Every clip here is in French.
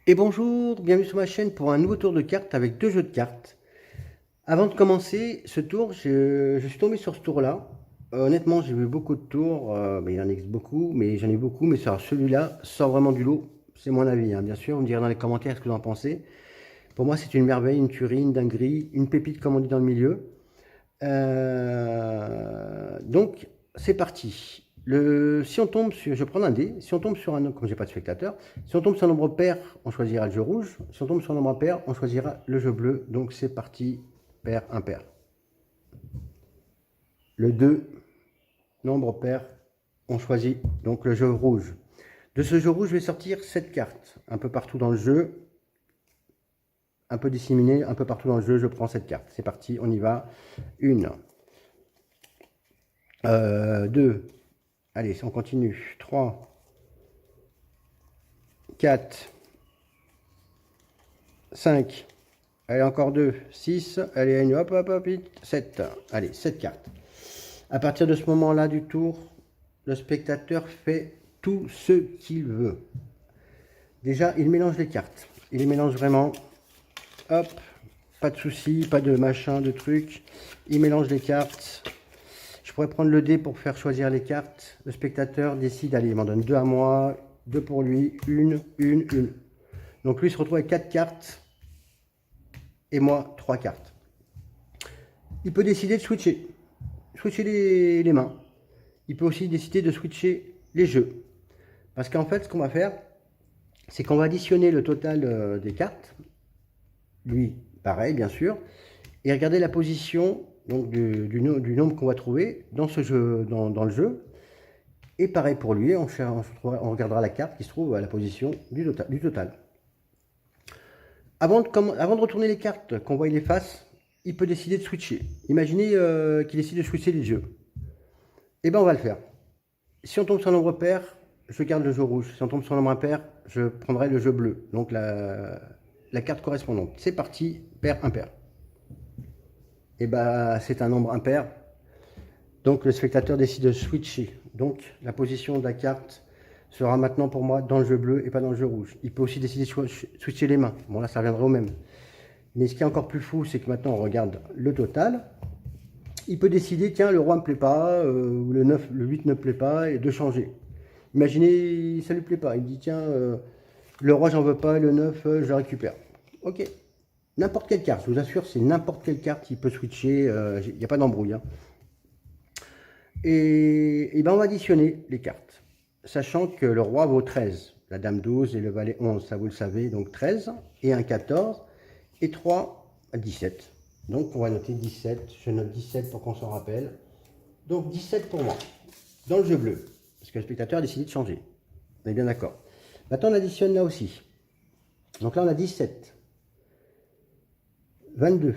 Et bonjour, bienvenue sur ma chaîne pour un nouveau tour de cartes avec deux jeux de cartes. Avant de commencer ce tour, je suis tombé sur ce tour-là. Honnêtement, j'ai vu beaucoup de tours, il y en existe beaucoup, mais j'en ai beaucoup, mais celui-là sort vraiment du lot. C'est mon avis, hein. Bien sûr, vous me direz dans les commentaires ce que vous en pensez. Pour moi, c'est une merveille, une tuerie, une dinguerie, une pépite comme on dit dans le milieu. Donc, c'est parti. Si on tombe sur, je vais prendre un dé, si on tombe sur un nombre, comme j'ai pas de spectateur, si on tombe sur un nombre pair, on choisira le jeu rouge. Si on tombe sur un nombre impair, on choisira le jeu bleu. Donc c'est parti, pair, impair. Le 2, nombre pair, on choisit donc le jeu rouge. De ce jeu rouge, je vais sortir 7 cartes, un peu partout dans le jeu, un peu disséminées, un peu partout dans le jeu, je prends cette carte. C'est parti, on y va. 1, 2, allez, on continue. 3, 4, 5, allez, encore 2, 6, allez, hop, hop, hop, 7. Allez, 7 cartes. À partir de ce moment-là du tour, le spectateur fait tout ce qu'il veut. Déjà, il mélange les cartes. Il les mélange vraiment. Hop, pas de soucis, pas de machin, de trucs. Il mélange les cartes. Je pourrais prendre le dé pour faire choisir les cartes. Le spectateur décide, allez, il m'en donne 2 à moi, 2 pour lui, une. Donc lui il se retrouve avec 4 cartes et moi 3 cartes. Il peut décider de switcher les mains. Il peut aussi décider de switcher les jeux. Parce qu'en fait, ce qu'on va faire, c'est qu'on va additionner le total des cartes. Lui, pareil, bien sûr. Et regarder la position donc, du nombre qu'on va trouver dans ce jeu, dans le jeu. Et pareil pour lui, on regardera la carte qui se trouve à la position du total. Avant de retourner les cartes qu'on voit les faces, il peut décider de switcher. Imaginez qu'il décide de switcher les jeux. Et bien on va le faire. Si on tombe sur un nombre pair, je garde le jeu rouge. Si on tombe sur un nombre impair, je prendrai le jeu bleu. Donc la carte correspondante. C'est parti, pair, impair. Et bien c'est un nombre impair. Donc le spectateur décide de switcher. Donc la position de la carte sera maintenant pour moi dans le jeu bleu et pas dans le jeu rouge. Il peut aussi décider de switcher les mains. Bon là ça reviendra au même. Mais ce qui est encore plus fou, c'est que maintenant on regarde le total. Il peut décider, tiens, le roi ne me plaît pas, ou le 9, le 8 ne me plaît pas, et de changer. Imaginez, ça ne lui plaît pas. Il dit, tiens, le roi, j'en veux pas, le 9, je le récupère. Ok. N'importe quelle carte, je vous assure, c'est n'importe quelle carte qui peut switcher, il n'y a pas d'embrouille. Hein. Et ben on va additionner les cartes, sachant que le roi vaut 13, la dame 12 et le valet 11, ça vous le savez, donc 13, et un 14, et 3, 17. Donc on va noter 17, je note 17 pour qu'on s'en rappelle. Donc 17 pour moi, dans le jeu bleu, parce que le spectateur a décidé de changer. On est bien d'accord. Maintenant on additionne là aussi. Donc là on a 17, 22,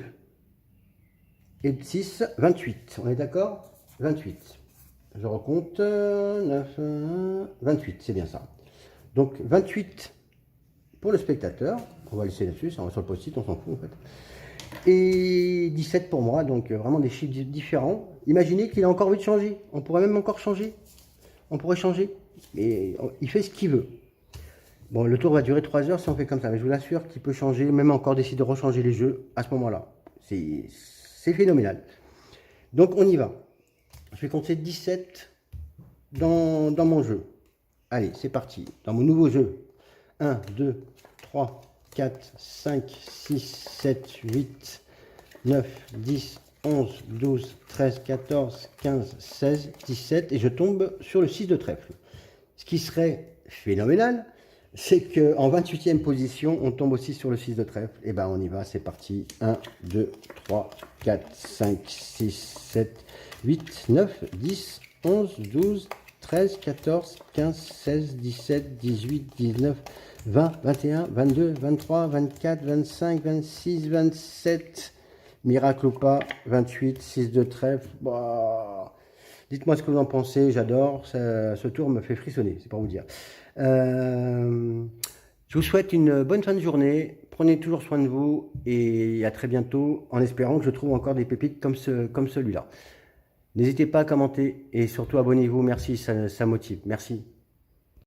et 6, 28. On est d'accord? 28. Je recompte, 9, 28, c'est bien ça. Donc 28 pour le spectateur, on va laisser là-dessus, ça va sur le post-it, on s'en fout en fait. Et 17 pour moi, donc vraiment des chiffres différents. Imaginez qu'il a encore envie de changer, on pourrait même encore changer, on pourrait changer, mais il fait ce qu'il veut. Bon, le tour va durer 3 heures si on fait comme ça, mais je vous l'assure qu'il peut changer, même encore décider de rechanger les jeux à ce moment-là. C'est phénoménal. Donc on y va. Je vais compter 17 dans mon jeu. Allez, c'est parti. Dans mon nouveau jeu. 1, 2, 3, 4, 5, 6, 7, 8, 9, 10, 11, 12, 13, 14, 15, 16, 17. Et je tombe sur le 6 de trèfle. Ce qui serait phénoménal, c'est qu'en 28e position, on tombe aussi sur le 6 de trèfle. Et ben on y va, c'est parti. 1, 2, 3, 4, 5, 6, 7, 8, 9, 10, 11, 12, 13, 14, 15, 16, 17, 18, 19, 20, 21, 22, 23, 24, 25, 26, 27, miracle ou pas, 28, 6 de trèfle. Bah, dites-moi ce que vous en pensez, j'adore, ce tour me fait frissonner, c'est pour vous dire. Je vous souhaite une bonne fin de journée, prenez toujours soin de vous et à très bientôt en espérant que je trouve encore des pépites comme celui-là. N'hésitez pas à commenter et surtout abonnez-vous, merci, ça motive, merci.